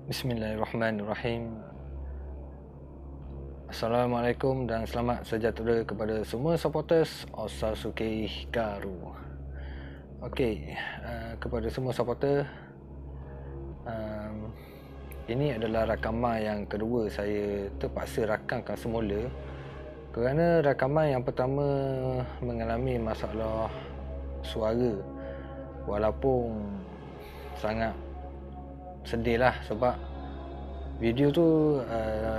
Bismillahirrahmanirrahim. Assalamualaikum dan selamat sejahtera kepada semua supporters Osazuke Hikaru. Okey, kepada semua supporter, ini adalah rakaman yang kedua saya terpaksa rakamkan semula kerana rakaman yang pertama mengalami masalah suara. Walaupun sangat sedih lah sebab video tu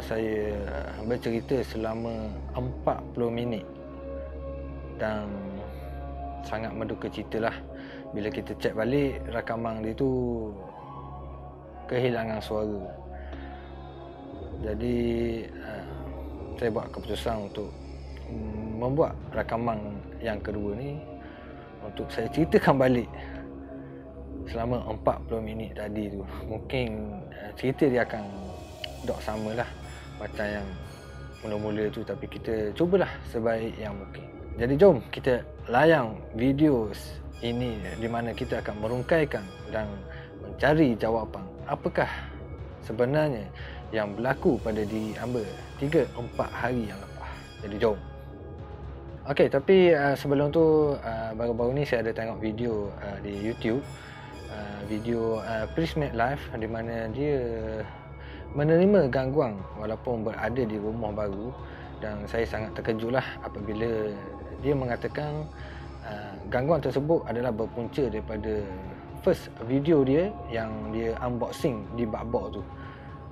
saya bercerita selama 40 minit dan sangat mendukacita lah bila kita cek balik rakaman dia tu kehilangan suara. Jadi saya buat keputusan untuk membuat rakaman yang kedua ni untuk saya ceritakan balik selama 40 minit tadi tu. Mungkin cerita dia akan dok sama lah macam yang mula-mula tu, tapi kita cubalah sebaik yang mungkin. Jadi jom kita layang video ini di mana kita akan merungkaikan dan mencari jawapan apakah sebenarnya yang berlaku pada diri Amber 3-4 hari yang lepas. Jadi jom. Okey, tapi sebelum tu baru-baru ni saya ada tengok video di YouTube, video Prismate Live di mana dia menerima gangguan walaupun berada di rumah baru, dan saya sangat terkejutlah apabila dia mengatakan gangguan tersebut adalah berpunca daripada first video dia yang dia unboxing di Babok tu,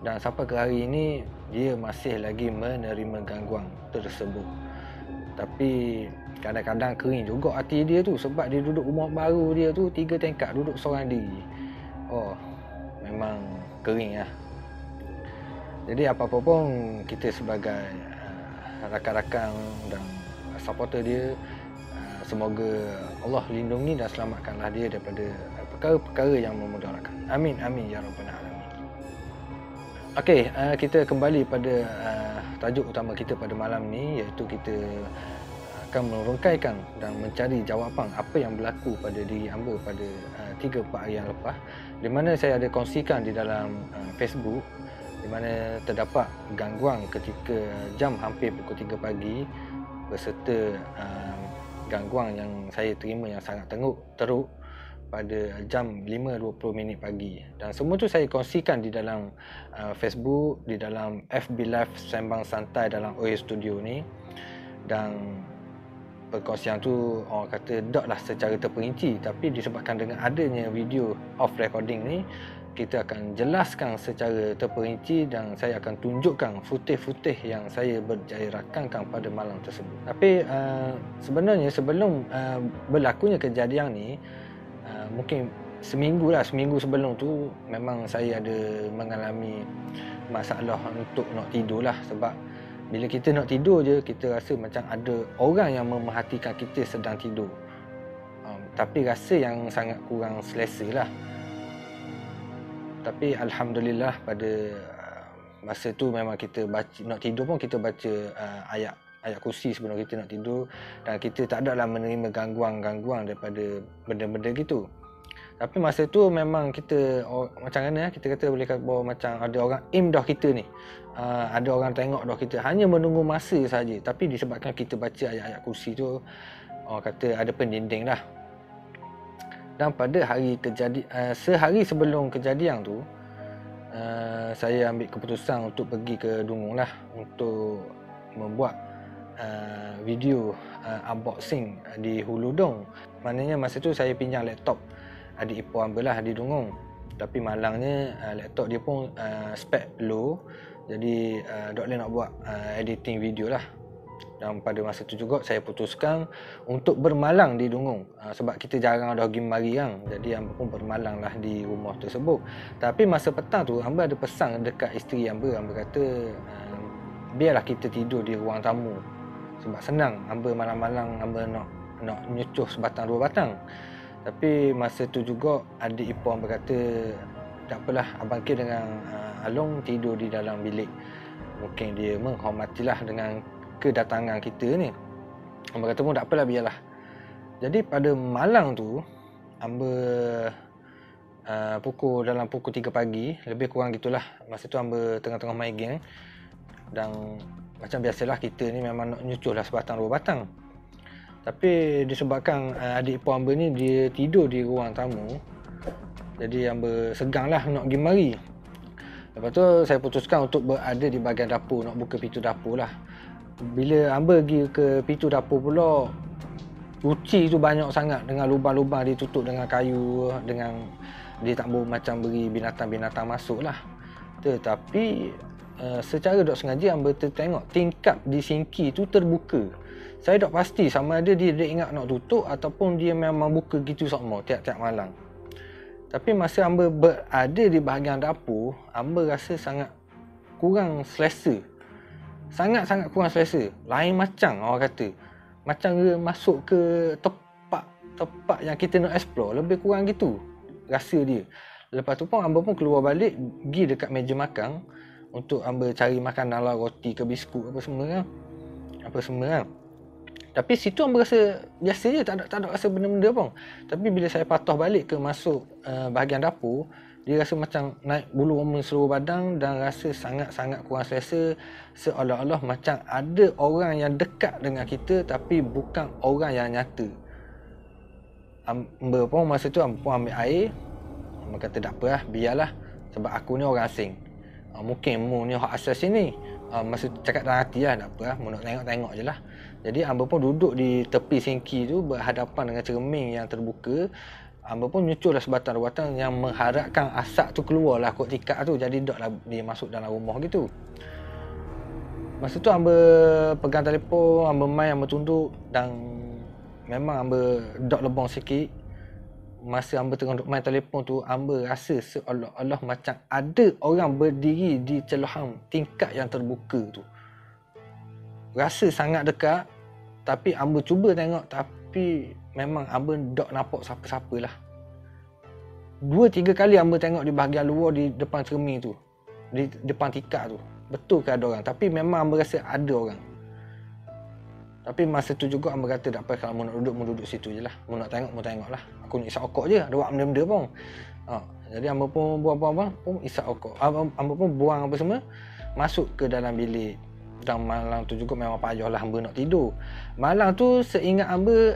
dan sampai ke hari ini dia masih lagi menerima gangguan tersebut. Tapi kadang-kadang kering juga hati dia tu sebab dia duduk rumah baru dia tu 3 tingkat, duduk seorang diri. Oh, memang kering lah. Jadi apa-apa pun kita sebagai rakan-rakan dan supporter dia, semoga Allah lindungi dan selamatkanlah dia daripada perkara-perkara yang memudaratkan. Amin amin ya rabbal alamin. Okey, kita kembali pada tajuk utama kita pada malam ni, iaitu kita akan merungkaikan dan mencari jawapan apa yang berlaku pada diri Amber pada 3-4 hari yang lepas, di mana saya ada kongsikan di dalam Facebook, di mana terdapat gangguan ketika jam hampir pukul 3 pagi berserta gangguan yang saya terima yang sangat teruk pada jam 5.20 pagi, dan semua tu saya kongsikan di dalam Facebook, di dalam FB Live Sembang Santai dalam OA Studio ni. Dan perkongsian tu orang kata dot lah secara terperinci, tapi disebabkan dengan adanya video off recording ni, kita akan jelaskan secara terperinci dan saya akan tunjukkan footage-footage yang saya berjaya rakamkan pada malam tersebut. Tapi sebenarnya sebelum berlakunya kejadian ni, mungkin seminggu sebelum tu memang saya ada mengalami masalah untuk nak tidur lah. Sebab bila kita nak tidur je, kita rasa macam ada orang yang memerhatikan kita sedang tidur, tapi rasa yang sangat kurang selesa lah. Tapi Alhamdulillah pada masa tu memang kita baca, nak tidur pun kita baca ayat kursi sebelum kita nak tidur, dan kita tak adalah menerima gangguan daripada benda-benda gitu. Tapi masa tu memang kita macam mana kita kata, boleh kata bahawa macam ada orang aim dah kita ni, ada orang tengok dah kita, hanya menunggu masa saja. Tapi disebabkan kita baca ayat-ayat kursi tu, orang kata ada pendinding dah. Dan pada hari sehari sebelum kejadian tu, saya ambil keputusan untuk pergi ke Dungong lah untuk membuat video unboxing di Huludong. Maknanya masa tu saya pinjam laptop adik ipar Amber lah di Dungong, tapi malangnya laptop dia pun spek low, jadi dok boleh nak buat editing video lah. Dan pada masa tu juga saya putuskan untuk bermalang di Dungong, sebab kita jarang ada pergi mari kan. Jadi Amber pun bermalang lah di rumah tersebut. Tapi masa petang tu Amber ada pesan dekat isteri Amber. Amber kata biarlah kita tidur di ruang tamu, sebab senang Amber malam-malam Amber nak nyecuh sebatang dua batang. Tapi masa tu juga adik ipar Amber kata tak apalah, Abang K dengan Along tidur di dalam bilik. Mungkin dia menghormatilah dengan kedatangan kita ni. Amber kata pun tak apalah, biarlah. Jadi pada malam tu Amber dalam pukul 3 pagi, lebih kurang gitulah. Masa tu hamba tengah-tengah main game. Dan macam biasalah, kita ni memang nak nyucuh lah sebatang dua batang. Tapi disebabkan adik ipar hamba ni dia tidur di ruang tamu, jadi hamba segang lah nak pergi mari. Lepas tu saya putuskan untuk berada di bahagian dapur, nak buka pintu dapur lah. Bila hamba pergi ke pintu dapur pula, guci tu banyak sangat dengan lubang-lubang ditutup dengan kayu, dengan dia tak boleh macam beri binatang-binatang masuk lah. Tetapi secara tak sengaja hamba tertengok tingkap di sinki tu terbuka. Saya tak pasti sama ada dia ingat nak tutup ataupun dia memang buka gitu sama tiap-tiap malam. Tapi masa hamba berada di bahagian dapur, hamba rasa sangat kurang selesa. Sangat-sangat kurang selesa. Lain macam orang kata. Macam dia masuk ke tempat yang kita nak explore. Lebih kurang gitu rasa dia. Lepas tu pun hamba pun keluar balik, pergi dekat meja makan untuk hamba cari makanan lah, roti ke biskut apa semua kan. Tapi situ hamba rasa biasa je, tak ada rasa benda-benda pun. Tapi bila saya patah balik ke masuk bahagian dapur, dia rasa macam naik bulu roma seluruh badan dan rasa sangat-sangat kurang selesa. Seolah-olah macam ada orang yang dekat dengan kita tapi bukan orang yang nyata. Hamba pun masa tu hamba pun ambil air. Hamba kata tak apa lah, biarlah. Sebab aku ni orang asing. Mungkin mu ni hak asal sini. Masa tu cakap dalam hati lah, tak apa lah, mu nak tengok-tengok je lah. Jadi hamba pun duduk di tepi sinki tu berhadapan dengan cermin yang terbuka. Hamba pun nyucur lah sebatang dua batang yang mengharapkan asap tu keluar lah kot tikar tu. Jadi tak lah dia masuk dalam rumah gitu. Masa tu hamba pegang telefon, hamba main, hamba tunduk. Dan memang hamba dok lebong sikit. Masa hamba tengah duk main telefon tu, hamba rasa seolah-olah macam ada orang berdiri di celah tingkap yang terbuka tu. Rasa sangat dekat. Tapi hamba cuba tengok, tapi memang hamba tak nampak siapa-siapa lah. 2-3 kali hamba tengok di bahagian luar di depan cermin tu, di depan tikar tu. Betul ke ada orang? Tapi memang hamba rasa ada orang. Tapi masa tu juga hamba kata tak apa, kalau mu nak duduk situ je lah. Mu nak tengok lah. Aku nak isap okok je, ada buat benda-benda pun. Jadi hamba pun buang-buang pun isap okok. Hamba pun buang apa semua, masuk ke dalam bilik. Dan malam tu juga memang payah lah hamba nak tidur. Malam tu seingat hamba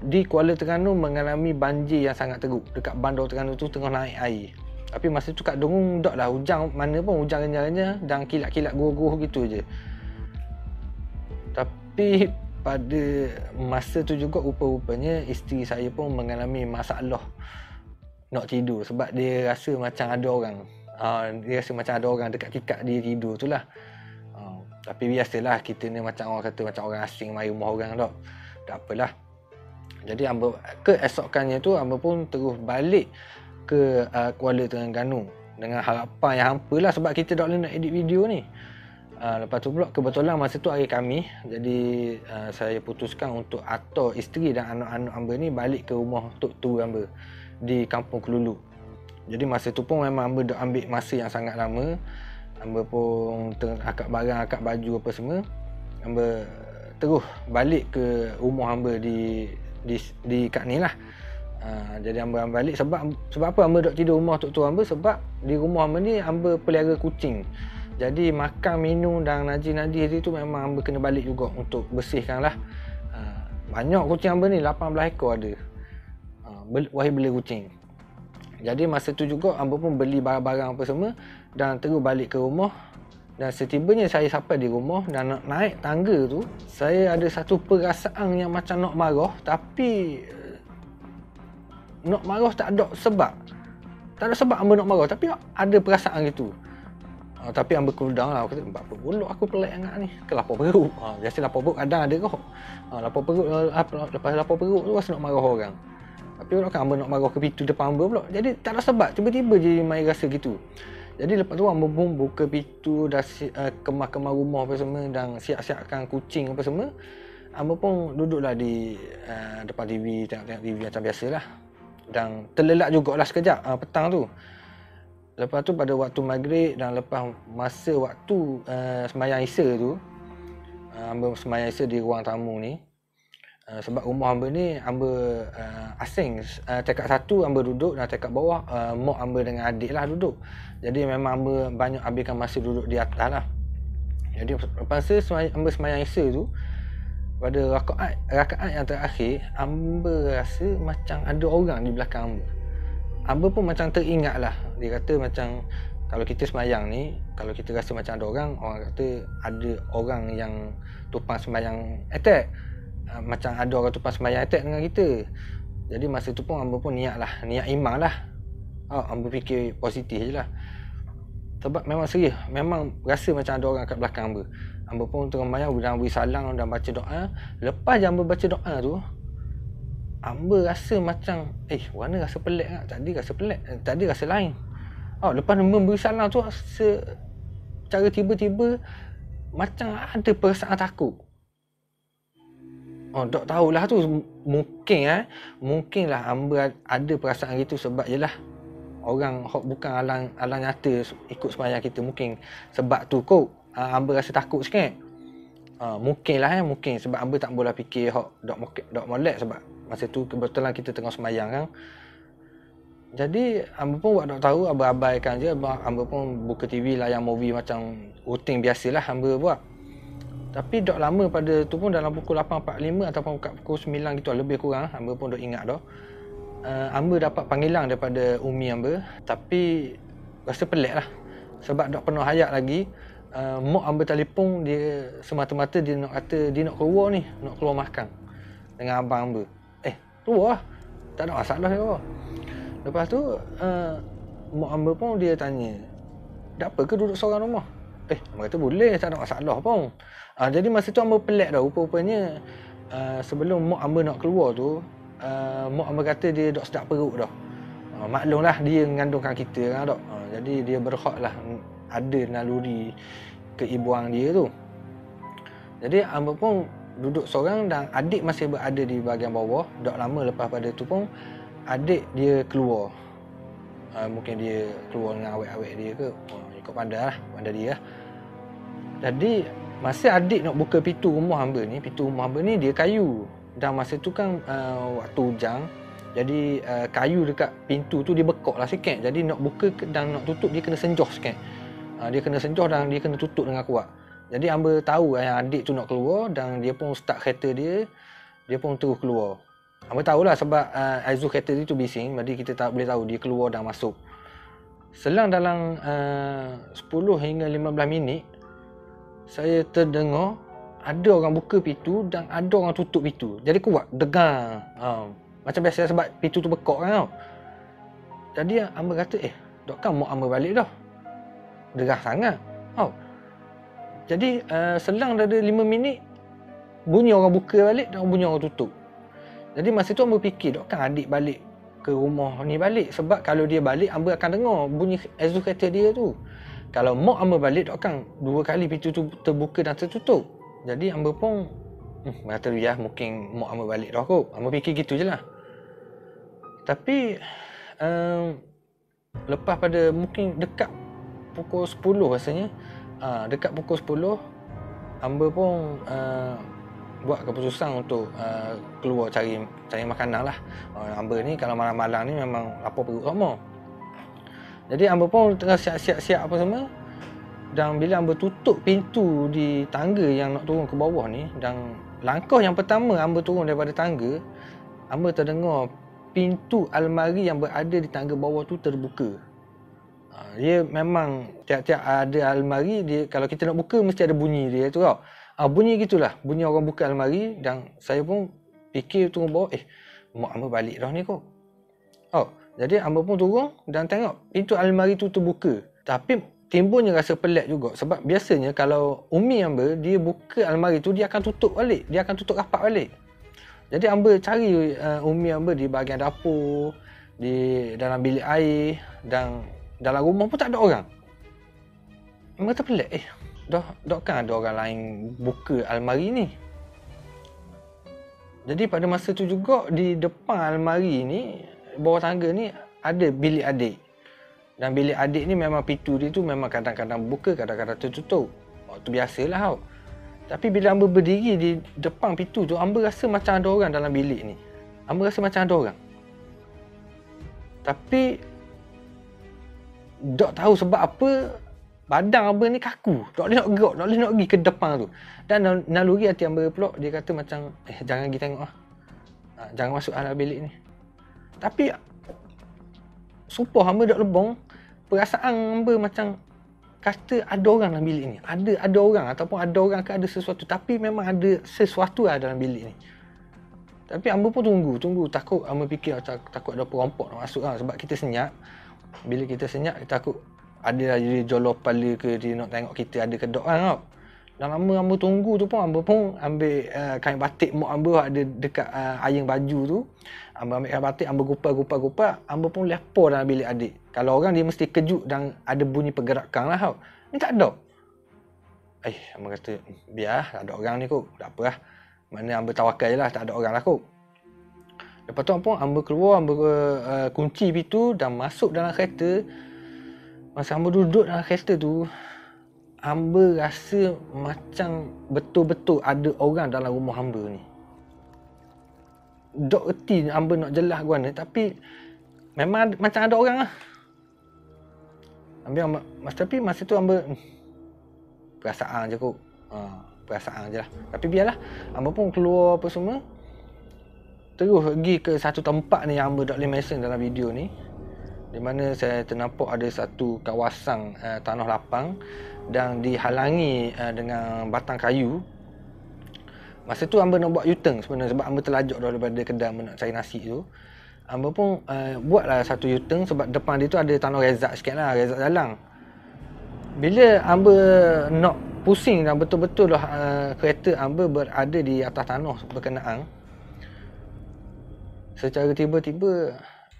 di Kuala Terengganu mengalami banjir yang sangat teruk. Dekat bandar Terengganu tu tengah naik air. Tapi masa tu kat Dorong tak lah hujan mana pun, hujan renyah-renyah dan kilat-kilat guruh-guruh gitu je. Tapi pada masa tu juga rupa-rupanya isteri saya pun mengalami masalah nak tidur. Sebab dia rasa macam ada orang. Dia rasa macam ada orang dekat tikar dia tidur tu lah. Tapi biasalah, kita ni macam orang kata macam orang asing mari rumah orang tak. Tak apalah. Jadi hamba keesokannya tu hamba pun terus balik ke Kuala Terengganu dengan harapan yang hampa lah sebab kita tak boleh nak edit video ni. Lepas tu pula kebetulan masa tu hari Khamis. Jadi saya putuskan untuk atur isteri dan anak-anak hamba ni balik ke rumah tok tu hamba di Kampung Kelulu. Jadi masa tu pun memang hamba dah ambil masa yang sangat lama. Hamba pun akak barang, akak baju apa semua. Hamba terus balik ke rumah hamba di kat ni lah. Jadi hamba balik sebab apa hamba dok tidur rumah tok tu hamba, sebab di rumah hamba ni hamba pelihara kucing. Jadi makan, minum dan najis-najis tu memang hamba kena balik juga untuk bersihkan lah. Banyak kucing hamba ni, 18 ekor ada. Wahai beli kucing. Jadi masa tu juga hamba pun beli barang-barang apa semua dan terus balik ke rumah. Dan setibanya saya sampai di rumah dan nak naik tangga tu, saya ada satu perasaan yang macam nak marah, tapi nak marah tak ada sebab. Tak ada sebab hamba nak marah, tapi ada perasaan gitu. Tapi hamba cool down lah. Aku kata, apa pula aku pelik sangat ni. Ke lapar perut. Biasa lapar perut kadang ada kau. Lapar perut, lepas lapar perut tu rasa nak marah orang. Tapi pula kan hamba nak marah ke pintu depan hamba pula. Jadi tak ada sebab, tiba-tiba je main rasa gitu. Jadi lepas tu hamba pun buka pintu, dah kemah-kemah rumah apa semua dan siap-siapkan kucing apa semua. Hamba pun duduklah di depan TV, tengok-tengok TV macam biasalah. Dan terlelap jugalah sekejap petang tu. Lepas tu pada waktu maghrib dan lepas masa waktu sembahyang Isya tu, hamba sembahyang Isya di ruang tamu ni. Sebab rumah hamba ni hamba asing. Tingkat satu hamba duduk dan tingkat bawah mak hamba dengan adik lah duduk. Jadi memang hamba banyak habiskan masa duduk di atas lah. Jadi lepas tu hamba semayang Isya tu, pada rakaat yang terakhir, hamba rasa macam ada orang di belakang hamba. Hamba pun macam teringat lah. Dia kata macam kalau kita semayang ni, kalau kita rasa macam ada orang kata ada orang yang tumpang semayang attack. Macam ada orang tumpang semayang attack dengan kita. Jadi masa tu pun hamba pun niat imam lah. Hamba fikir positif je lah. Sebab memang serius, memang rasa macam ada orang kat belakang hamba. Hamba pun tengah semayang dan beri salam dan baca doa. Lepas je hamba baca doa tu, hamba rasa macam warna rasa pelik tak? Tadi rasa pelik, tadi rasa lain. Lepas memberi salam tu, secara tiba-tiba macam ada perasaan takut. Tak tahulah tu, mungkinlah hamba ada perasaan gitu sebab jelah orang bukan alang nyata ikut sembahyang kita, mungkin sebab tu kot hamba rasa takut sikit. Mungkin sebab hamba tak boleh fikir dok molek sebab masa tu kebetulan kita tengah sembahyang kan. Jadi hamba pun buat tak tahu, hamba abaikan je. Hamba pun buka TV, layan movie macam rutin biasalah hamba buat. Tapi dok lama pada tu pun dalam pukul 8.45 ataupun pukul 9 gitu, lebih kurang hamba pun dok ingat dah. Hamba dapat panggilan daripada umi hamba, tapi rasa pelik lah sebab dok penuh hayat lagi. Mak hamba telefon, dia semata-mata dia nak kata dia nak keluar ni, nak keluar makan dengan abang hamba. Keluar lah, tak ada masalah keluar. Lepas tu mak hamba pun dia tanya, tak apa ke duduk seorang rumah? Hamba kata boleh, tak ada masalah pun. Jadi masa tu hamba pelik dah, rupa-rupanya sebelum mak hamba nak keluar tu, mak hamba kata dia dok sedap perut dah. Maklumlah dia mengandungkan kita kan dok. Jadi dia berhak lah ada naluri keibuan dia tu. Jadi hamba pun duduk seorang dan adik masih berada di bahagian bawah. Dok lama lepas pada tu pun adik dia keluar. Mungkin dia keluar dengan awek-awek dia ke, ikut pandai dia lah. Jadi masa adik nak buka pintu rumah hamba ni dia kayu. Dan masa tu kan waktu hujang, jadi kayu dekat pintu tu dia bekak lah sikit. Jadi nak buka dan nak tutup dia kena senjoh sikit. Dia kena senjoh dan dia kena tutup dengan kuat. Jadi hamba tahu yang adik tu nak keluar dan dia pun start kereta dia pun terus keluar. Hamba tahulah sebab exhaust kereta dia tu bising, jadi kita tak boleh tahu dia keluar dan masuk. Selang dalam 10 hingga 15 minit, saya terdengar ada orang buka pintu dan ada orang tutup pintu. Jadi kuat, degang. Macam biasa sebab pintu tu bekak kan. Jadi hamba kata, dok kan mak hamba balik dah. Derah sangat. Jadi selang dah ada 5 minit, bunyi orang buka balik dan bunyi orang tutup. Jadi masa tu hamba fikir, dok kan adik balik ke rumah ni balik. Sebab kalau dia balik, hamba akan dengar bunyi exhaust kereta dia tu. Kalau mak hamba balik, dok kan 2 kali pintu tu terbuka dan tertutup. Jadi hamba pun kata ya mungkin mak hamba balik dah kot. Hamba fikir gitu je lah. Tapi lepas pada mungkin dekat pukul 10 rasanya, dekat pukul 10 hamba pun buat keputusan untuk keluar cari makanan lah. Hamba ni kalau malam-malam ni memang lapar perut sama. Jadi hamba pun tengah siap-siap apa semua. Dan bila hamba tutup pintu di tangga yang nak turun ke bawah ni, dan langkah yang pertama hamba turun daripada tangga, hamba terdengar pintu almari yang berada di tangga bawah tu terbuka. Dia memang tiap-tiap ada almari, dia kalau kita nak buka mesti ada bunyi dia tu tau. Bunyi gitulah, bunyi orang buka almari. Dan saya pun fikir turun bawah, mak hamba balik dah ni kot. Jadi hamba pun turun dan tengok pintu almari tu terbuka. Tapi timbulnya rasa pelik juga sebab biasanya kalau umi hamba dia buka almari tu, dia akan tutup balik, dia akan tutup rapat balik. Jadi hamba cari umi hamba di bahagian dapur, di dalam bilik air, dan dalam rumah pun tak ada orang. Hamba kata pelik, dah kan ada orang lain buka almari ni. Jadi pada masa tu juga di depan almari ni, bawah tangga ni ada bilik adik. Dan bilik adik ni memang pintu dia tu memang kadang-kadang buka, kadang-kadang tertutup. Itu biasalah tau. Tapi bila Amba berdiri di depan pintu tu, Amba rasa macam ada orang dalam bilik ni. Amba rasa macam ada orang. Tapi tak tahu sebab apa badan Amba ni kaku. Tak boleh nak gerak, tak boleh nak pergi ke depan tu. Dan naluri hati Amba pula, dia kata macam jangan pergi tengok lah. Jangan masuk dalam bilik ni. Tapi sumpah Amba tak lebong, perasaan Amba macam kata ada orang dalam bilik ni. Ada orang ataupun ada orang ke ada sesuatu. Tapi memang ada sesuatu lah dalam bilik ni. Tapi Amba pun tunggu. Takut Amba fikir takut ada perampok nak masuk lah. Sebab kita senyap. Bila kita senyap, kita takut ada lah dia jolor kepala ke, dia nak tengok kita ada kedok kan tau. Dan lama Amba tunggu tu pun, Amba pun ambil kain batik mak Amba ada dekat ayang baju tu. Amba ambil kain batik, Amba gupal. Amba pun lepas dalam bilik adik. Kalau orang dia mesti kejut dan ada bunyi pergerakan lah tau. Ni tak ada. Amba kata, biar ada orang ni kot. Tak apa lah. Mana Amba tawakal je lah, tak ada orang lah kot. Lepas tu pun Amba keluar, Amba kunci pintu dan masuk dalam kereta. Masa Amba duduk dalam kereta tu, Amba rasa macam betul-betul ada orang dalam rumah Amba ni. Tak erti Amba nak jelas ke mana, tapi memang macam ada orang lah. Tapi masa tu Amba perasaan je kot. Perasaan je lah. Tapi biarlah, Amba pun keluar apa semua. Terus pergi ke satu tempat ni yang Amba tak boleh mention dalam video ni, di mana saya ternampak ada satu kawasan tanah lapang dan dihalangi dengan batang kayu. Masa tu Amba nak buat U-turn sebenarnya, sebab Amba terlajak daripada kedai Amba nak cari nasi tu. Amba pun buatlah satu U-turn sebab depan dia tu ada tanah rezak sikit lah, rezak jalang. Bila Amba nak pusing dan betul-betul lah kereta Amba berada di atas tanah berkenaan, secara tiba-tiba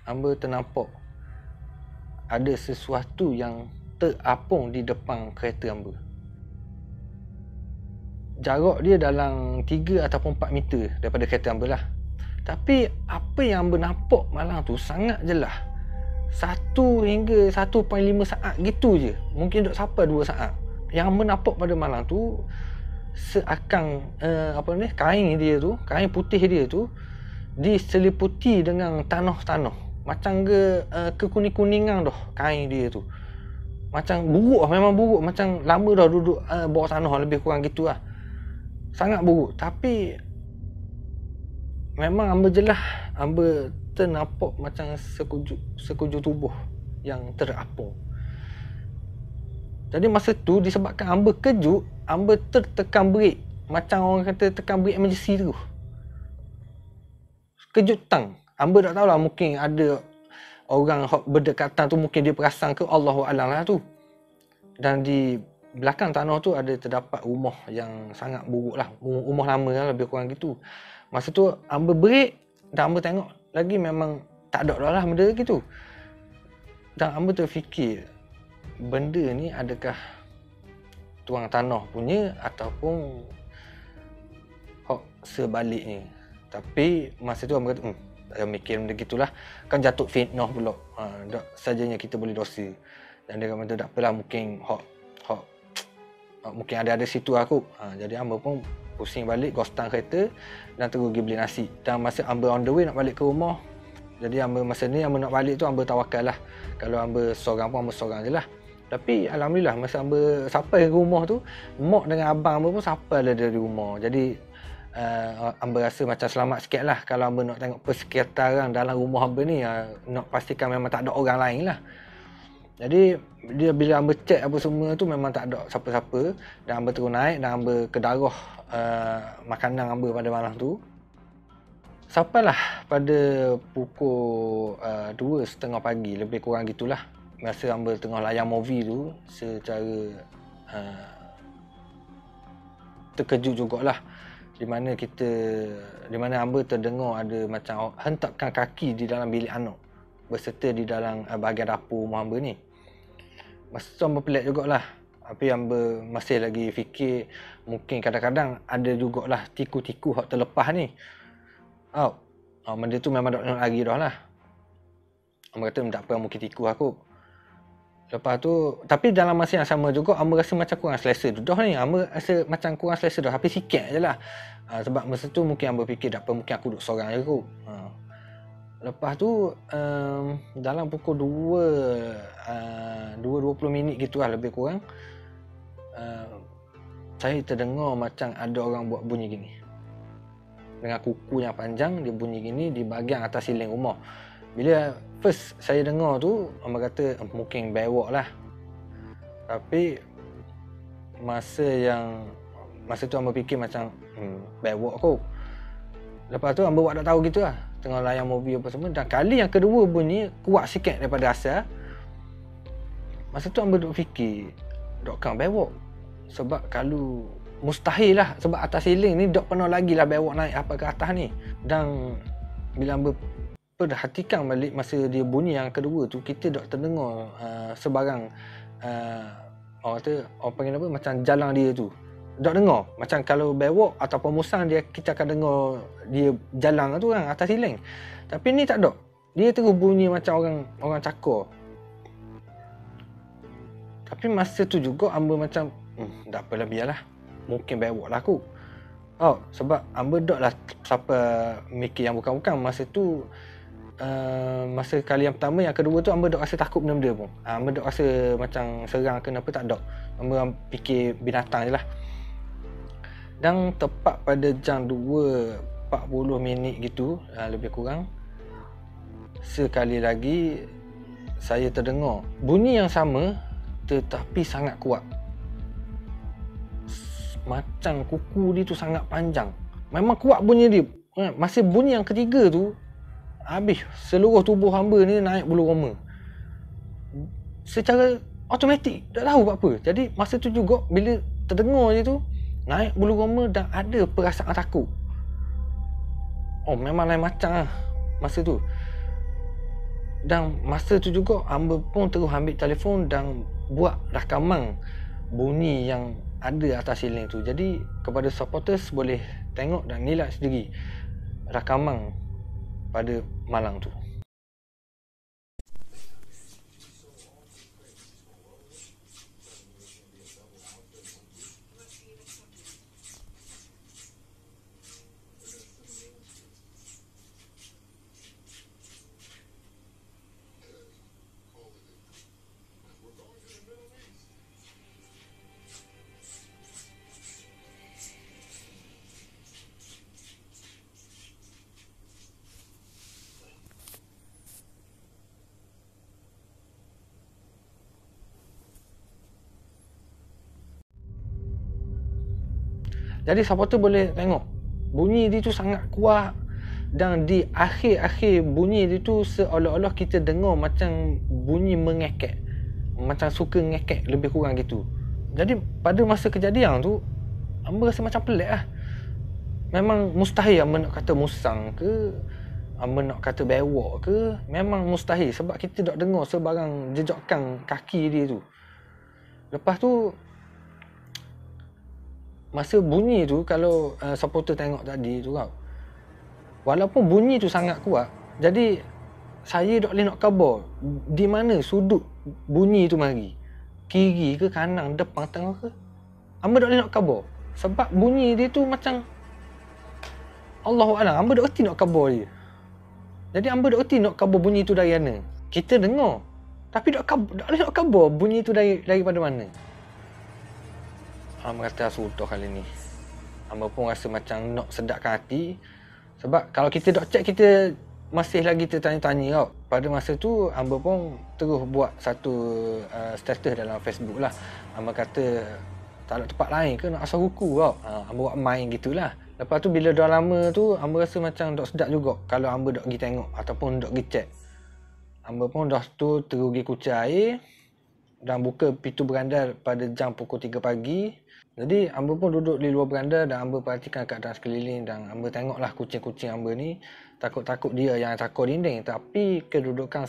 Amba ternampak ada sesuatu yang terapung di depan kereta Amba. Jarak dia dalam 3 ataupun 4 meter daripada kereta Amba lah. Tapi apa yang Amba nampak malam tu sangat jelas. 1 hingga 1.5 saat gitu je. Mungkin tak sampai 2 saat. Yang Amba nampak pada malam tu seakan kain dia tu, kain putih dia tu diseliputi dengan tanah-tanah. Macam ke kuning-kuningan dah kain dia tu. Macam buruk, memang buruk. Macam lama dah duduk bawah tanah, lebih kurang gitu lah. Sangat buruk. Tapi memang Amba jelas, Amba ternampak macam sekujur tubuh yang terapung. Jadi masa tu disebabkan Amba kejut, Amba tertekan brek. Macam orang kata tekan brek emergency tu. Kejut tang. Amba tak tahulah, mungkin ada orang berdekatan tu, mungkin dia perasan ke, Allahualam lah tu. Dan di belakang tanah tu ada terdapat rumah yang sangat buruk lah. Rumah lama lah, lebih kurang gitu. Masa tu Amba break dan Amba tengok lagi memang tak ada dah lah benda gitu. Dan Amba terfikir, benda ni adakah tuang tanah punya ataupun sebaliknya. Tapi masa tu Amba kata, tak payah mikir benda gitulah. Kan jatuh fitnah pula. Tak sajanya kita boleh dosa. Dan dia kata tak apalah, mungkin mungkin ada situ aku. Jadi Amba pun pusing balik, gostan kereta dan terus pergi beli nasi. Dan masa Amba on the way nak balik ke rumah, jadi masa ni Amba nak balik tu Amba tawakal lah. Kalau Amba seorang pun Amba seorang je lah. Tapi alhamdulillah masa Amba sampai ke rumah tu, mak dengan abang Amba pun sampai lah dari rumah. Jadi Amba rasa macam selamat sikit lah. Kalau Amba nak tengok persekitaran dalam rumah Amba ni, nak pastikan memang tak ada orang lain lah. Jadi bila Amba cek apa semua tu memang tak ada siapa-siapa. Dan Amba terus naik dan Amba kedarah makanan Amba pada malam tu. Sampailah pada pukul 2:30 pagi, lebih kurang gitulah. Masa Amba tengah layan movie tu, secara terkejut jugalah. Di mana Amba terdengar ada macam hentakan kaki di dalam bilik anak, berserta di dalam bahagian dapur rumah Amba ni. Masa tu Amba pelik jugalah. Tapi Amba masih lagi fikir, mungkin kadang-kadang ada jugalah tiku-tiku yang terlepas ni. Benda tu memang tak nak lagi dah lah. Amba kata tak apa, mungkin tiku aku. Lepas tu, tapi dalam masa yang sama juga Amba rasa macam kurang selesa duduk ni. Amba rasa macam kurang selesa dah, tapi sikit je lah. Sebab masa tu mungkin Amba fikir tak apa, mungkin aku duduk seorang je kot. Lepas tu dalam pukul 2.20 minit gitu lah lebih kurang, saya terdengar macam ada orang buat bunyi gini. Dengan kuku yang panjang, dia bunyi gini di bahagian atas siling rumah. Bila first saya dengar tu, Amba kata mungkin bewok lah. Tapi masa tu Amba fikir macam bewok kot. Lepas tu Amba buat tak tahu gitu lah, tengah layan movie apa semua. Dan kali yang kedua bunyi kuat sikit daripada asal. Masa tu Amba duk fikir, dok kan bewok. Sebab kalau mustahil lah, sebab atas siling ni dok pernah lagi lah bewok naik apa ke atas ni. Dan bila Amba perhatikan balik masa dia bunyi yang kedua tu, kita dok terdengar sebarang orang panggil apa, macam jalan dia tu dok dengar. Macam kalau bewok ataupun musang, kita akan dengar dia jalan tu kan atas siling. Tapi ni tak dok, dia terus bunyi macam orang cakar. Tapi masa tu juga Amba macam tak apalah, biarlah, mungkin bewok lah aku. Sebab Amba dok lah siapa mikir yang bukan-bukan. Masa tu masa kali yang pertama, yang kedua tu Amba dok rasa takut benda-benda pun. Amba dok rasa macam serang kenapa, tak dok. Amba fikir binatang je lah. Dan tepat pada jam 2.40 minit gitu, lebih kurang, sekali lagi saya terdengar bunyi yang sama tetapi sangat kuat. Macam kuku dia tu sangat panjang, memang kuat bunyi dia. Masa bunyi yang ketiga tu, habis seluruh tubuh hamba ni naik bulu roma secara automatik, tak tahu buat apa. Jadi masa tu juga bila terdengar je tu, naik bulu roma dan ada perasaan takut. Memang lain macam lah masa tu. Dan masa tu juga Amba pun terus ambil telefon dan buat rakaman bunyi yang ada atas siling tu. Jadi kepada supporters boleh tengok dan nilai sendiri rakaman pada malam tu. Jadi supporter boleh tengok bunyi dia tu sangat kuat. Dan di akhir-akhir bunyi dia tu seolah-olah kita dengar macam bunyi mengekek, macam suka ngekek, lebih kurang gitu. Jadi pada masa kejadian tu, Amba rasa macam pelik lah. Memang mustahil Amba nak kata musang ke, Amba nak kata bewok ke, memang mustahil. Sebab kita tak dengar sebarang jejakan kaki dia tu. Lepas tu masa bunyi tu, kalau supporter tengok tadi tu kan, walaupun bunyi tu sangat kuat, jadi saya tak boleh nak khabar di mana sudut bunyi tu mari, kiri ke kanan, depan, tengah ke, Amba tak boleh nak khabar. Sebab bunyi dia tu macam Allahualam, Amba tak erti nak khabar dia. Jadi Amba tak erti nak khabar bunyi tu dari mana. Kita dengar tapi tak boleh nak khabar bunyi tu daripada mana. Amba kata sudah kali ni Amba pun rasa macam nak sedapkan hati. Sebab kalau kita dok check, kita masih lagi tertanya-tanya tau. Pada masa tu Amba pun terus buat satu status dalam Facebook lah. Amba kata tak ada tempat lain ke nak asal ruku tau. Amba buat main gitulah. Lepas tu bila dah lama tu, Amba rasa macam dok sedap juga kalau Amba dok pergi tengok ataupun dok pergi check. Amba pun dah tu terus pergi kucing air dan buka pintu beranda pada jam pukul 3 pagi. Jadi Amba pun duduk di luar beranda dan Amba perhatikan keadaan sekeliling. Dan Amba tengoklah kucing-kucing Amba ni, takut-takut dia yang cakar dinding. Tapi kedudukan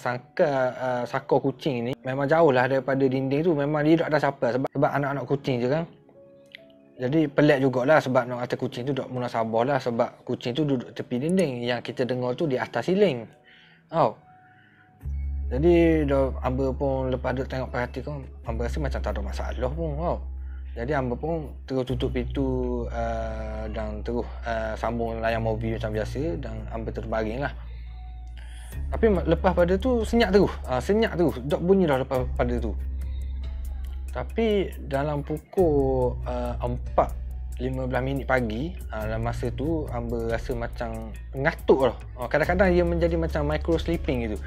sakar kucing ni memang jauh lah daripada dinding tu. Memang dia tak ada siapa, sebab anak-anak kucing je kan. Jadi pelik jugalah sebab nak kata kucing tu tak munasabah lah. Sebab kucing tu duduk tepi dinding, yang kita dengar tu di atas siling. Jadi Amba pun lepas duk tengok perhati kan, Amba rasa macam tak ada masalah pun tau. Jadi Amba pun terus tutup pintu dan terus sambung layan movie macam biasa, dan Amba terbaring lah. Tapi lepas pada tu senyap terus. Senyap terus. Dok bunyi dah lepas pada tu. Tapi dalam pukul 4:15 pagi, dalam masa tu Amba rasa macam ngantuk lah. Kadang-kadang ia menjadi macam micro sleeping gitu.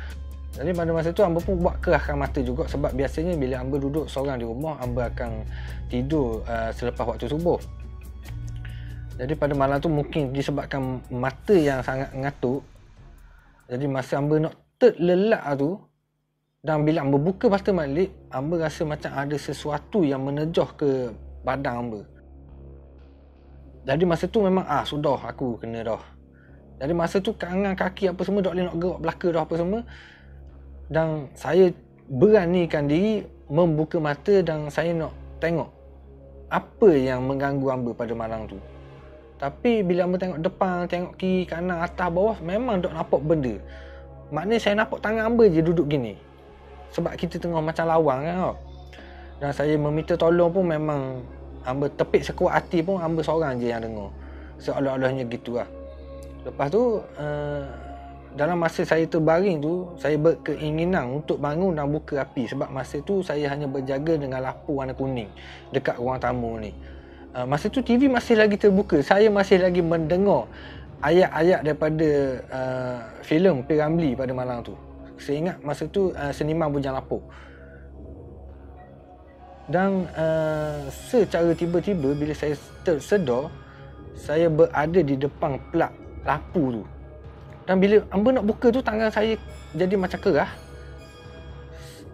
Jadi pada masa tu Amba pun buat kerahkan mata juga, sebab biasanya bila Amba duduk seorang di rumah, Amba akan tidur selepas waktu subuh. Jadi pada malam tu mungkin disebabkan mata yang sangat ngantuk, jadi masa Amba nak terlelap tu, dan bila Amba buka mata balik, Amba rasa macam ada sesuatu yang menejah ke badan Amba. Jadi masa tu memang sudah aku kena dah. Jadi masa tu tangan kaki apa semua tak boleh nak gerak belaka dah apa semua. Dan saya beranikan diri membuka mata dan saya nak tengok apa yang mengganggu Amba pada malam tu. Tapi bila Amba tengok depan, tengok kiri, kanan, atas, bawah, memang tak nampak benda. Maknanya saya nampak tangan Amba je duduk gini. Sebab kita tengah macam lawang kan tau. Dan saya meminta tolong pun memang Amba tepik sekuat hati pun Amba seorang je yang dengar. Seolah-olahnya gitu lah. Lepas tu dalam masa saya terbaring tu, saya berkeinginan untuk bangun dan buka api. Sebab masa tu saya hanya berjaga dengan lampu warna kuning dekat ruang tamu ni. Masa tu TV masih lagi terbuka. Saya masih lagi mendengar ayat-ayat daripada filem P. Ramlee pada malam tu. Saya ingat masa tu Seniman Bujang Lapuk. Dan secara tiba-tiba bila saya tersedar, saya berada di depan plug lampu tu. Dan bila Amba nak buka tu, tangan saya jadi macam kerah.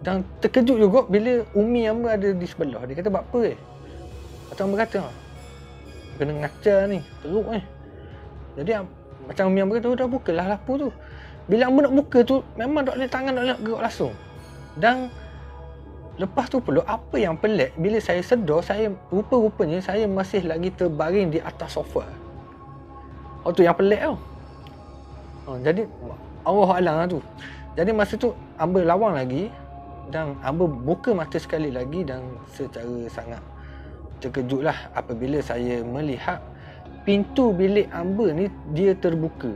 Dan terkejut juga bila Umi Amba ada di sebelah. Dia kata, "Buat apa Atau Amba kata, "Kena ngacar ni, teruk ni." Jadi macam Umi Amba kata, "Dah bukalah lampu tu." Bila Amba nak buka tu, memang tak boleh, tangan tak boleh nak gerak langsung. Dan lepas tu pula, apa yang pelik, bila saya sedar, saya rupa-rupanya saya masih lagi terbaring di atas sofa. Tu yang pelik tau. Jadi Allah Alam lah tu. Jadi masa tu Amba lawang lagi, dan Amba buka mata sekali lagi, dan secara sangat terkejutlah apabila saya melihat pintu bilik Amba ni dia terbuka.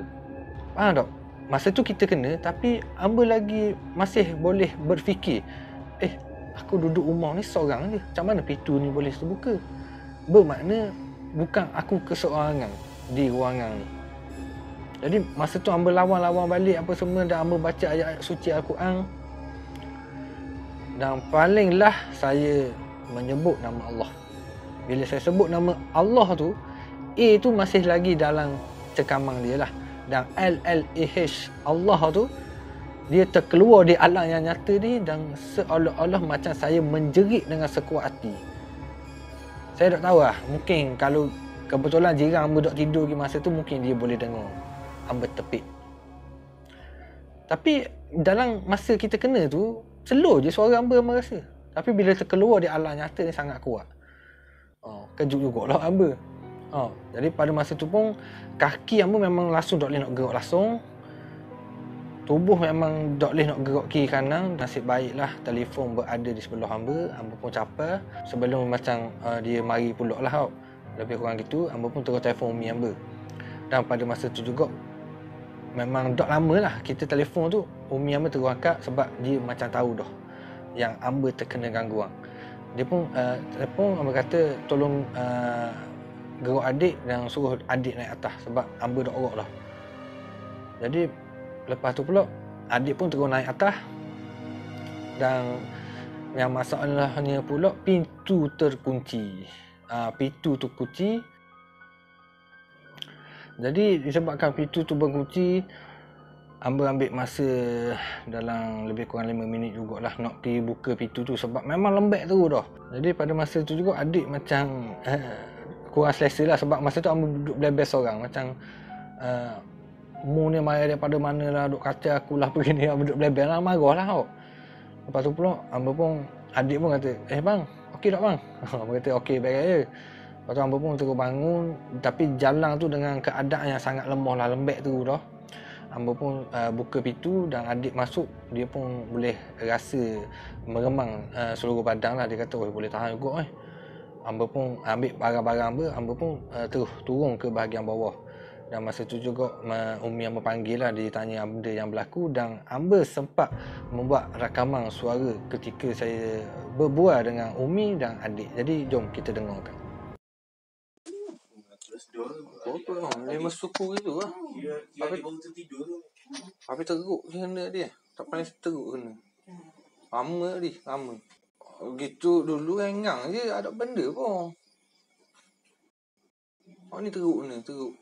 Faham tak? Masa tu kita kena, tapi Amba lagi masih boleh berfikir, aku duduk rumah ni seorang je, macam mana pintu ni boleh terbuka? Bermakna bukan aku keseorangan di ruangan ni. Jadi masa tu Amba lawang-lawang balik apa semua, dan Amba baca ayat-ayat suci Al-Quran. Dan palinglah saya menyebut nama Allah. Bila saya sebut nama Allah tu, A tu masih lagi dalam cekaman dia lah. Dan L-L-A-H, Allah tu, dia terkeluar di alam yang nyata ni, dan seolah-olah macam saya menjerit dengan sekuat hati. Saya tak tahu lah, mungkin kalau kebetulan jiran Amba dok tidur di masa tu, mungkin dia boleh dengar Amba tepik. Tapi dalam masa kita kena tu, slow je suara Amba rasa. Tapi bila terkeluar di alam nyata ni sangat kuat. Kejut jugalah Amba. Jadi pada masa tu pun, kaki Amba memang langsung tak boleh nak gerak langsung. Tubuh memang tak boleh nak gerak kiri kanan. Nasib baiklah telefon berada di sebelah Amba. Amba pun capai sebelum macam dia mari pulak lah tau. Lebih kurang gitu. Amba pun terus telefon Umi Amba. Dan pada masa tu juga, memang tak lama lah kita telefon tu, Umi Amba terus angkat sebab dia macam tahu dah yang Amba terkena gangguan. Dia pun telefon, Amba kata tolong gerak adik dan suruh adik naik atas sebab Amba dah orok dah. Jadi lepas tu pula adik pun terus naik atas, dan yang masalahnya pula pintu terkunci. Pintu tu kunci. Jadi disebabkan pintu tu berkunci, Amba ambil masa dalam lebih kurang 5 minit jugalah nak pergi buka pintu tu sebab memang lembek tu dah. Jadi pada masa tu juga adik macam kurang selesa lah sebab masa tu Amba duduk belajar seorang macam mu ni marah daripada mana lah, duk kata aku lah begini, Amba duduk belajar lah, marah lah tau. Lepas tu pula Amba pun, adik pun kata, bang, okey tak bang? Amba kata okey baik je. Lepas tu Amba pun terus bangun, tapi jalan tu dengan keadaan yang sangat lemah lah, lembek tu dah. Amba pun buka pintu dan adik masuk, dia pun boleh rasa meremang seluruh badan lah. Dia kata, "Oh, boleh tahan juga Amba pun ambil barang-barang amba pun terus turun ke bahagian bawah. Dan masa tu juga Umi amba panggil lah, dia tanya benda yang berlaku, dan amba sempat membuat rakaman suara ketika saya berbual dengan Umi dan adik. Jadi jom kita dengarkan. Apa lah, memang suku gitu lah. Dia baru tertidur tu. Habis teruk kena dia. Tak paling teruk kena. Lama dia, lama. Gitu dulu engang je, ada benda pun. Oh ni teruk ni, teruk.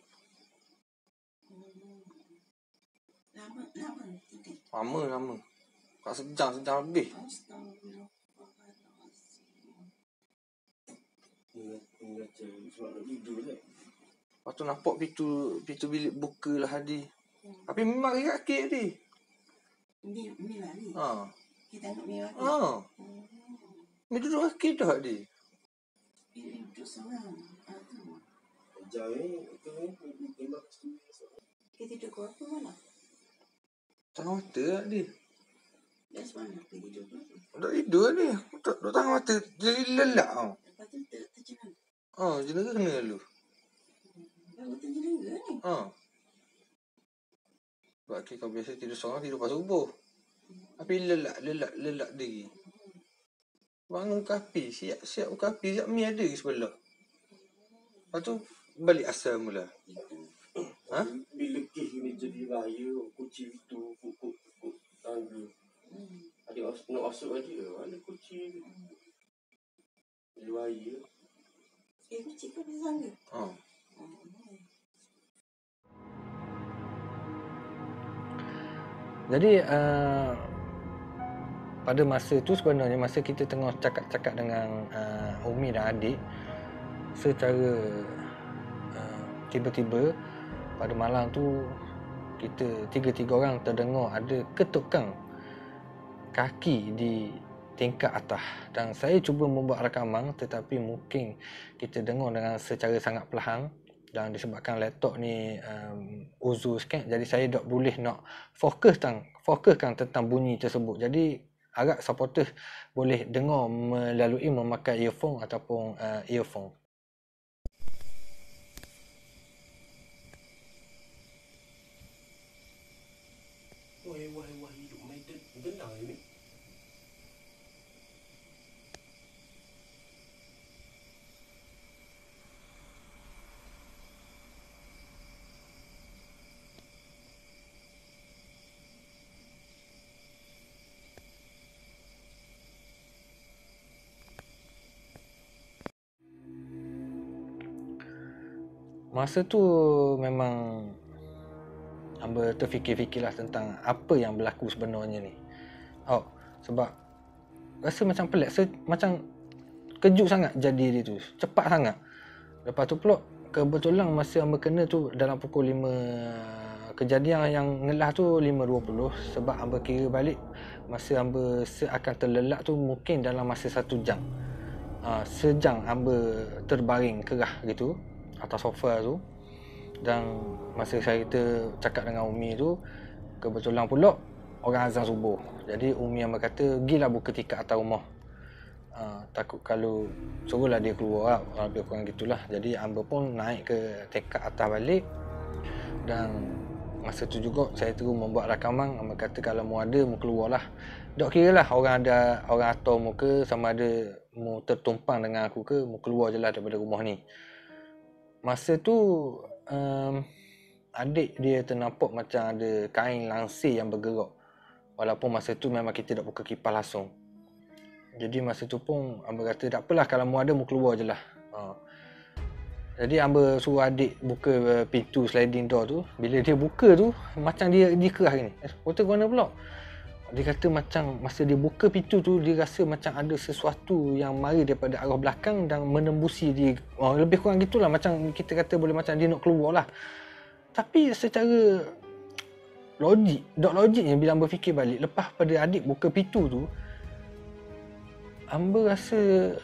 Lama. Tak sejam lebih. Lepas tu nampak pintu bilik buka lah Hadi. Tapi memang kaki Hadi. Mi lari. Kita tengok mi lari. Mi duduk kaki dah Hadi. Mi duduk seorang. Jauh ni, tembak studio. Kita tidur ke apa mana? Tengah mata Hadi. Dah semalam kita tidur ke apa? Dah tidur Hadi. Duduk tengah mata. Jadi lelak tau. Lepas tu terjenang. Jenera kena lalu. Baru terjenang ke ni? Sebab kau biasa tidur seorang, tidur pas subuh. Tapi lelak diri. Bangun kapi, siap kapi, siap mi ada di sebelah. Lepas tu balik asal mula. Bila kes ni jadi raya, kunci itu, pukul tangga. Adik nak masuk adik ke? Mana kunci ni? Jadi raya. Kunci kau di tangga? Jadi pada masa tu sebenarnya, masa kita tengah cakap-cakap dengan Umi dan adik, secara tiba-tiba pada malam tu kita tiga orang terdengar ada ketukan kaki di tingkat atas. Dan saya cuba membuat rakaman, tetapi mungkin kita dengar dengan secara sangat perlahan. Dan disebabkan laptop ni uzur sikit, jadi saya tak boleh nak fokuskan tentang bunyi tersebut. Jadi agak supporter boleh dengar melalui memakai earphone ataupun earphone. Wah, hidup Maiden benar ni. Masa tu memang hamba terfikir-fikirlah tentang apa yang berlaku sebenarnya ni. Sebab rasa macam pelik, macam kejut sangat jadi dia tu, cepat sangat. Lepas tu pula kebetulan masa hamba kena tu dalam pukul 5, kejadian yang ngelah tu 5.20. Sebab hamba kira balik masa hamba akan terlelap tu mungkin dalam masa 1 jam. Sejam hamba terbaring kerah gitu atas sofa tu. Dan masa saya cakap dengan Umi tu, kebetulan pula orang azan subuh. Jadi Umi hamba kata, "Gilah buka tingkap atas rumah. Takut kalau suruhlah dia keluar lah." Lebih kurang gitulah. Jadi hamba pun naik ke tingkap atas balik. Dan masa tu juga saya terus membuat rakaman. Hamba kata kalau mu ada, mu keluar lah. Tak kira lah orang atur mu ke, sama ada mu tertumpang dengan aku ke, mu keluar je lah daripada rumah ni. Masa tu adik dia ternampak macam ada kain langsir yang bergerak. Walaupun masa tu memang kita tak buka kipas langsung. Jadi masa tu pun hamba kata tak apalah, kalau mu ada mu keluar je lah. Jadi hamba suruh adik buka pintu sliding door tu. Bila dia buka tu macam dia kerah ni. Kata ke mana pula? Dia kata macam masa dia buka pintu tu, dia rasa macam ada sesuatu yang mari daripada arah belakang dan menembusi dia. Lebih kurang gitulah, macam kita kata boleh macam dia nak keluar lah. Tapi secara logiknya bila hamba fikir balik, lepas pada adik buka pintu tu, hamba rasa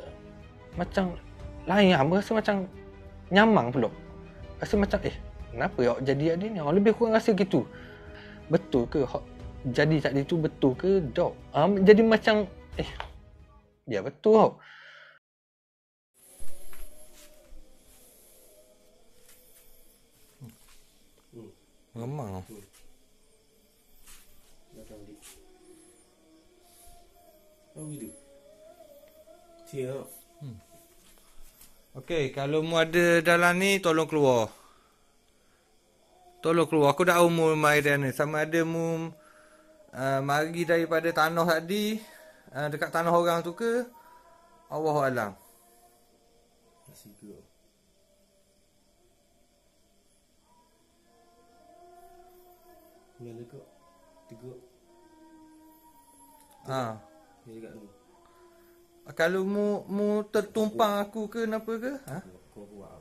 macam lain. Hamba rasa macam nyamang pula. Rasa macam kenapa awak jadi adik ni? Lebih kurang rasa gitu. betul ke jadi tadi tu betul ke dok. Jadi macam ya betul tau. Memang datang dik. Oh gitu. Siap. Okey, kalau mu ada dalam ni tolong keluar. Tolong keluar. Aku dah umur Maidan ni. Sama ada mu mari daripada tanah tadi dekat tanah orang tu ke Allahualam. Masih ke. Mana kau? 3. Ni dekat ni. Kalau mu tertumpang aku ke kenapa ke? Kau buat.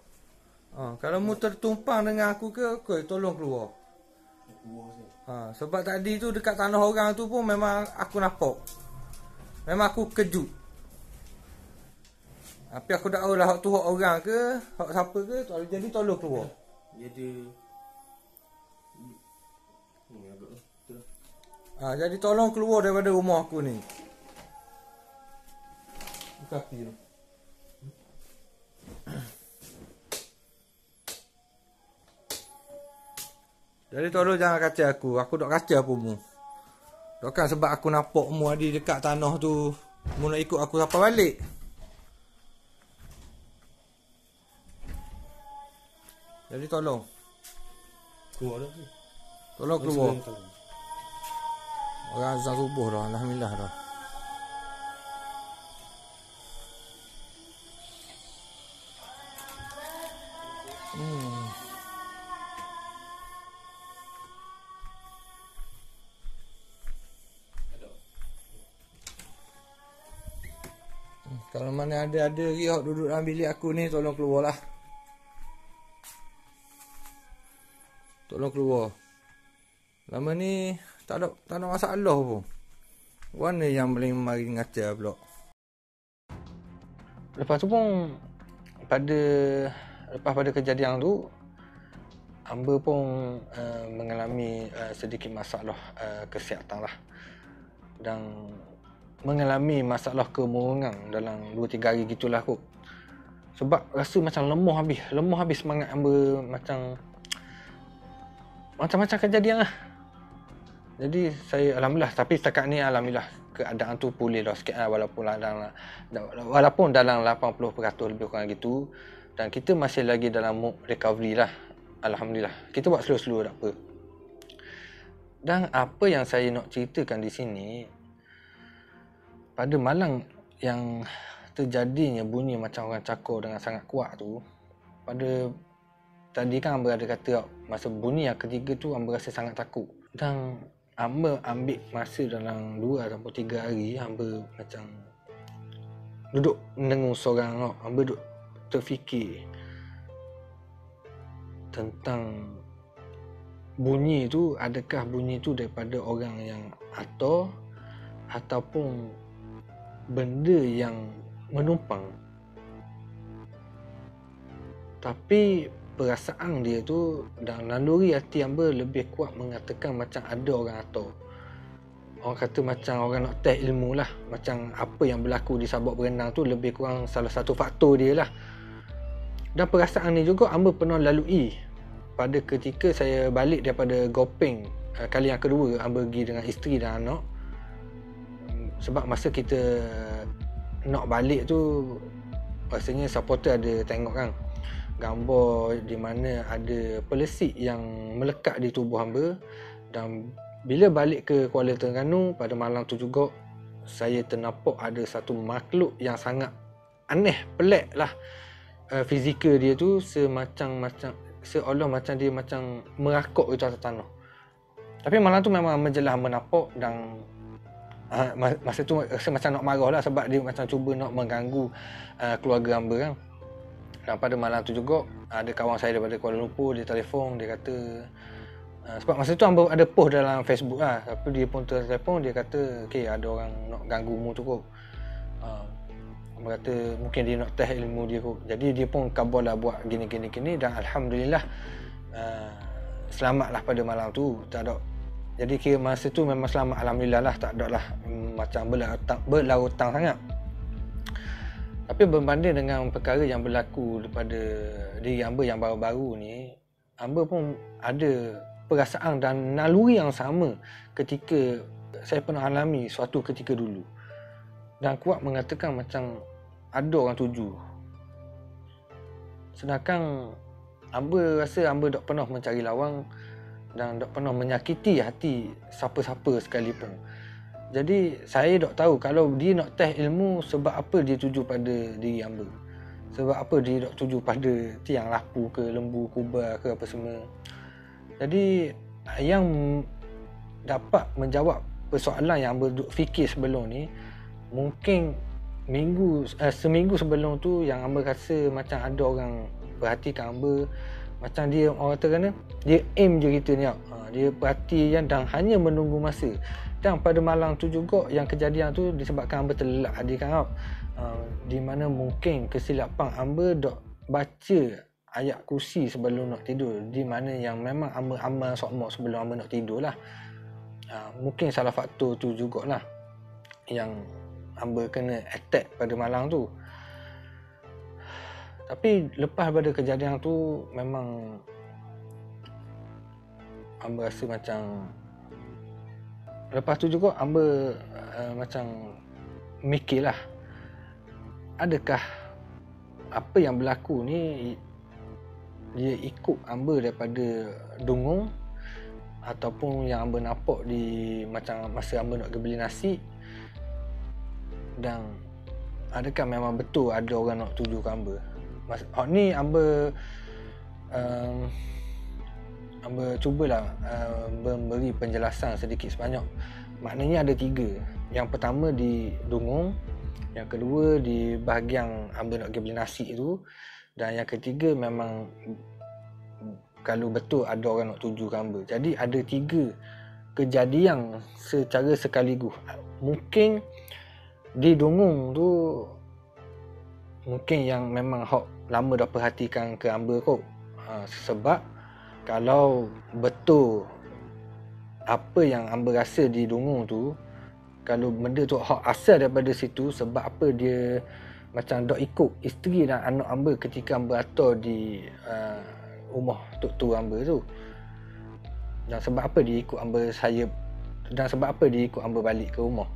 Kalau mu tertumpang dengan aku ke, okey tolong keluar. Keluar sini. Sebab tadi tu dekat tanah orang tu pun memang aku nampak. Memang aku kejut. Tapi aku tak tahu lah hak tu hak orang ke, hak siapa ke, jadi tolong keluar. Jadi ni agak betul. Jadi tolong keluar daripada rumah aku ni. Kaki tu. Jadi tolong jangan kacau aku. Aku tak kacau apa mu. Takkan sebab aku nampak mu ada dekat tanah tu, mu nak ikut aku sampai balik. Jadi tolong. Keluar dah. Tolong keluar. Orang azan subuh dah. Alhamdulillah dah. Kalau mana ada lagi hok duduk dalam bilik aku ni, tolong keluarlah. Tolong keluar. Lama ni tak ada masalah pun. Warna yang paling mari ngacau pula. Lepas tu pun lepas pada kejadian tu, hamba pun mengalami sedikit masalah kesihatan lah. Dan mengalami masalah kemurungan dalam 2-3 hari gitulah kot. Sebab rasa macam lemah habis semangat hamba, macam-macam kejadian lah. Jadi saya alhamdulillah, tapi setakat ni alhamdulillah keadaan tu pulih dah sikit lah, walaupun dalam 80% lebih kurang gitu, dan kita masih lagi dalam mood recovery lah. Alhamdulillah. Kita buat slow-slow tak apa. Dan apa yang saya nak ceritakan di sini, pada malam yang terjadinya bunyi macam orang cakar dengan sangat kuat tu, tadi kan hamba ada kata masa bunyi yang ketiga tu hamba rasa sangat takut. Dan hamba ambil masa dalam 2-3 hari, hamba macam duduk mendengung seorang, hamba duduk terfikir tentang bunyi tu, adakah bunyi tu daripada orang yang ataupun benda yang menumpang. Tapi perasaan dia tu dan naluri hati hamba lebih kuat mengatakan macam ada orang atur. Orang kata macam orang nak test ilmu lah. Macam apa yang berlaku di Sabak Berenang tu lebih kurang salah satu faktor dia lah. Dan perasaan ni juga hamba pernah lalui pada ketika saya balik daripada Gopeng. Kali yang kedua hamba pergi dengan isteri dan anak. Sebab masa kita nak balik tu, rasanya supporter ada tengok kan gambar di mana ada pelesik yang melekat di tubuh hamba. Dan bila balik ke Kuala Terengganu pada malam tu juga, saya ternampak ada satu makhluk yang sangat aneh, pelik lah. Fizikal dia tu seolah macam dia macam merakuk itu atas tanah. Tapi malam tu memang menjelas menampak, dan masa tu rasa macam nak marah lah sebab dia macam cuba nak mengganggu keluarga hamba kan. Dan pada malam tu juga ada kawan saya daripada Kuala Lumpur, dia telefon, dia kata sebab masa tu hamba ada post dalam Facebook lah, tapi dia pun telefon, dia kata okay, ada orang nak ganggu mu tu kot. Hamba kata mungkin dia nak test ilmu dia kot. Jadi dia pun kabarlah buat gini dan alhamdulillah selamatlah pada malam tu. Tak ada Jadi kira masa tu memang selamat, alhamdulillah lah, tak ada lah macam berlarutan sangat. Tapi berbanding dengan perkara yang berlaku daripada diri hamba yang baru-baru ni, hamba pun ada perasaan dan naluri yang sama ketika saya pernah alami suatu ketika dulu. Dan kuat mengatakan macam ada orang tuju. Sedangkan hamba rasa hamba tak pernah mencari lawang dan tak pernah menyakiti hati siapa-siapa sekalipun. Jadi saya tak tahu kalau dia nak test ilmu, sebab apa dia tuju pada diri hamba. Sebab apa dia tak tuju pada tiang lapu ke, lembu, kubar ke apa semua. Jadi yang dapat menjawab persoalan yang hamba duk fikir sebelum ni, mungkin seminggu sebelum tu yang hamba rasa macam ada orang perhatikan hamba. Macam dia, orang kata kan, dia aim je kita ni. Dia perhatikan dan hanya menunggu masa. Dan pada malam tu juga yang kejadian tu disebabkan hamba terlelap hadirkan di mana mungkin kesilapan hamba dok baca ayat kursi sebelum nak tidur, di mana yang memang hamba amal sokmak sebelum hamba nak tidur lah. Mungkin salah faktor tu jugalah yang hamba kena attack pada malam tu. Tapi lepas pada kejadian tu memang hamba rasa macam, lepas tu juga hamba macam mikirlah, adakah apa yang berlaku ni dia ikut hamba daripada dungung, ataupun yang hamba nampak di macam masa hamba nak beli nasi, dan adakah memang betul ada orang nak tuju ke hamba. Ni hamba cubalah memberi penjelasan sedikit sebanyak. Maknanya ada 3. Yang pertama di dungung, yang kedua di bahagian hamba nak pergi beli nasi tu, dan yang ketiga memang kalau betul ada orang nak tuju ke hamba. Jadi ada 3 kejadian secara sekaligus. Mungkin di dungung tu mungkin yang memang hak lama dah perhatikan ke hamba kot. Sebab kalau betul apa yang hamba rasa di dungung tu, kalau benda tu hak asal daripada situ, sebab apa dia macam dok ikut isteri dan anak hamba ketika hamba atur di rumah tok tu hamba tu, dan sebab apa dia ikut hamba saya, dan sebab apa dia ikut hamba balik ke rumah.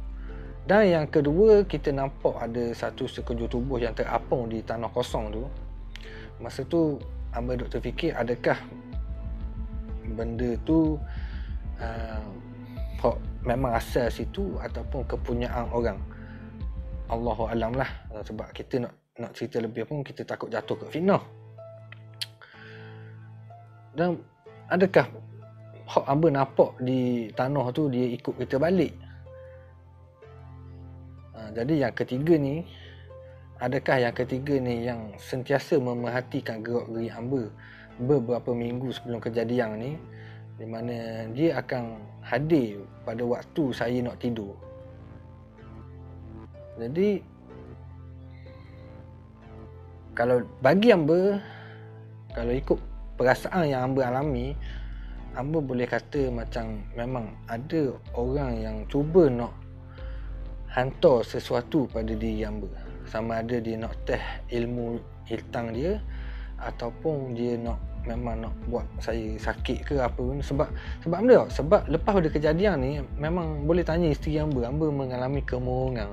Dan yang kedua, kita nampak ada satu sekujur tubuh yang terapung di tanah kosong tu. Masa tu hamba duk terfikir, adakah benda tu memang asal situ ataupun kepunyaan orang. Allahu alam lah. Sebab kita nak cerita lebih pun kita takut jatuh ke fitnah. Dan adakah hamba nampak di tanah tu dia ikut kita balik. Jadi yang ketiga ni, adakah yang ketiga ni yang sentiasa memerhatikan gerak-gerik hamba beberapa minggu sebelum kejadian ni, di mana dia akan hadir pada waktu saya nak tidur. Jadi kalau bagi hamba, kalau ikut perasaan yang hamba alami, hamba boleh kata macam memang ada orang yang cuba nak hantar sesuatu pada diri hamba. Sama ada dia nak test ilmu hiltang dia, ataupun dia memang nak buat saya sakit ke apa pun. Sebab benda tak? Sebab lepas pada kejadian ni, memang boleh tanya isteri hamba mengalami kemurungan.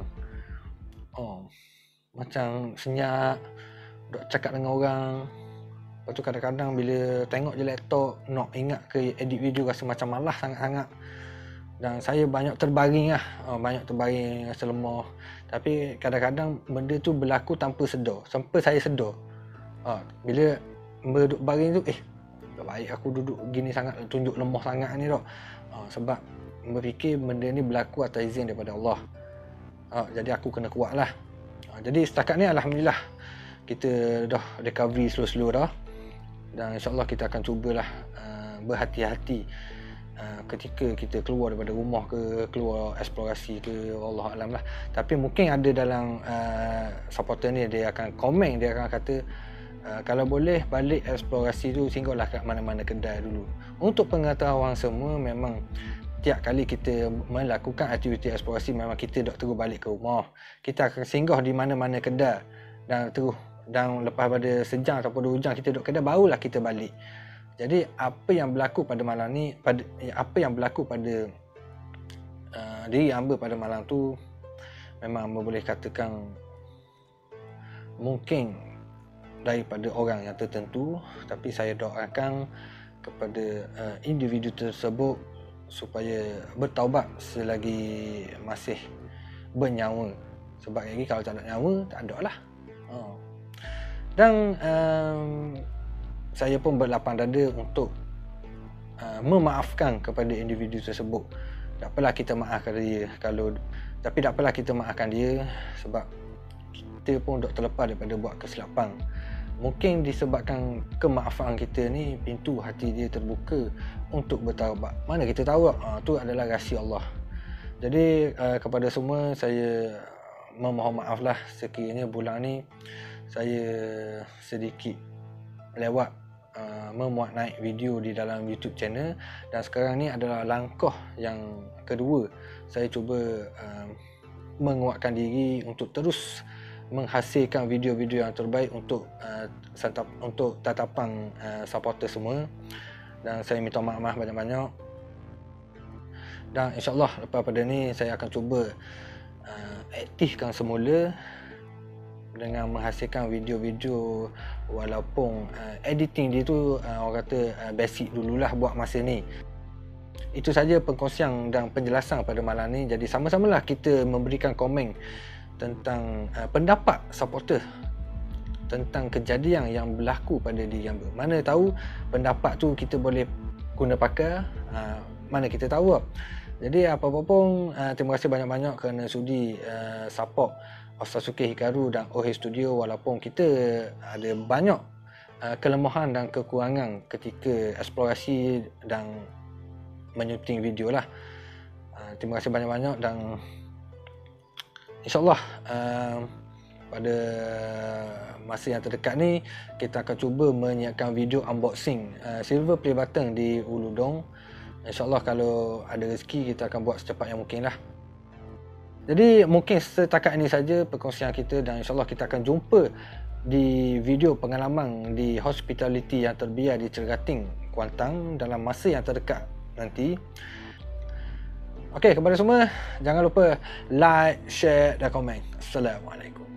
Macam senyap, duk cakap dengan orang. Lepas tu kadang-kadang bila tengok je laptop, nak ingat ke edit video, rasa macam malas sangat-sangat. Dan saya banyak terbaring rasa lemah. Tapi kadang-kadang benda tu berlaku tanpa sedar, sampai saya sedar. Bila duduk baring tu, tak baik aku duduk gini sangat, tunjuk lemah sangat ni tak. Sebab berfikir benda ni berlaku atas izin daripada Allah. Jadi aku kena kuat lah. Jadi setakat ni alhamdulillah kita dah recovery slow-slow dah. Dan insyaAllah kita akan cubalah berhati-hati ketika kita keluar daripada rumah ke, keluar eksplorasi ke, Allah alam lah. Tapi mungkin ada dalam supporter ni, dia akan komen, dia akan kata kalau boleh balik eksplorasi tu, singgahlah kat mana-mana kedai dulu. Untuk pengetahuan semua, memang setiap kali kita melakukan aktiviti eksplorasi memang kita dok terus balik ke rumah. Kita akan singgah di mana-mana kedai dan lepas pada sejam ataupun 2 jam kita duduk kedai, barulah kita balik. Jadi apa yang berlaku pada malam ni, diri hamba pada malam tu memang boleh katakan mungkin daripada orang yang tertentu, tapi saya doakan kepada individu tersebut supaya bertaubat selagi masih bernyawa. Sebab lagi kalau tak ada nyawa, tak ada lah. Dan saya pun berlapang dada untuk memaafkan kepada individu tersebut. Tak apalah kita maafkan dia, tapi tak apalah kita maafkan dia sebab kita pun dok terlepas daripada buat kesilapan. Mungkin disebabkan kemaafan kita ni, pintu hati dia terbuka untuk bertaubat. Mana kita tahu, tu adalah rahsia Allah. Jadi kepada semua saya memohon maaf lah sekiranya bulan ni saya sedikit lewat memuat naik video di dalam YouTube channel, dan sekarang ni adalah langkah yang kedua saya cuba menguatkan diri untuk terus menghasilkan video-video yang terbaik untuk tatapan supporter semua. Dan saya minta maaf banyak-banyak, dan insyaAllah lepas pada ni saya akan cuba aktifkan semula dengan menghasilkan video-video, walaupun editing dia tu orang kata basic dululah buat masa ni. Itu saja perkongsian dan penjelasan pada malam ni. Jadi sama-samalah kita memberikan komen tentang pendapat supporter tentang kejadian yang berlaku pada diri hamba. Mana tahu pendapat tu kita boleh guna pakai, mana kita tahu. Jadi apa-apa pun terima kasih banyak-banyak kerana sudi support Osazuke Hikaru dan OH Studio, walaupun kita ada banyak kelemahan dan kekurangan ketika eksplorasi dan menyuting video lah. Terima kasih banyak-banyak, dan InsyaAllah pada masa yang terdekat ni kita akan cuba menyiapkan video unboxing silver play button di Uludong. InsyaAllah kalau ada rezeki kita akan buat secepat yang mungkin lah. Jadi mungkin setakat ini saja perkongsian kita, dan insyaAllah kita akan jumpa di video pengalaman di hospitality yang terbiar di Cergating, Kuantan dalam masa yang terdekat nanti. Okey, kepada semua jangan lupa like, share dan komen. Assalamualaikum.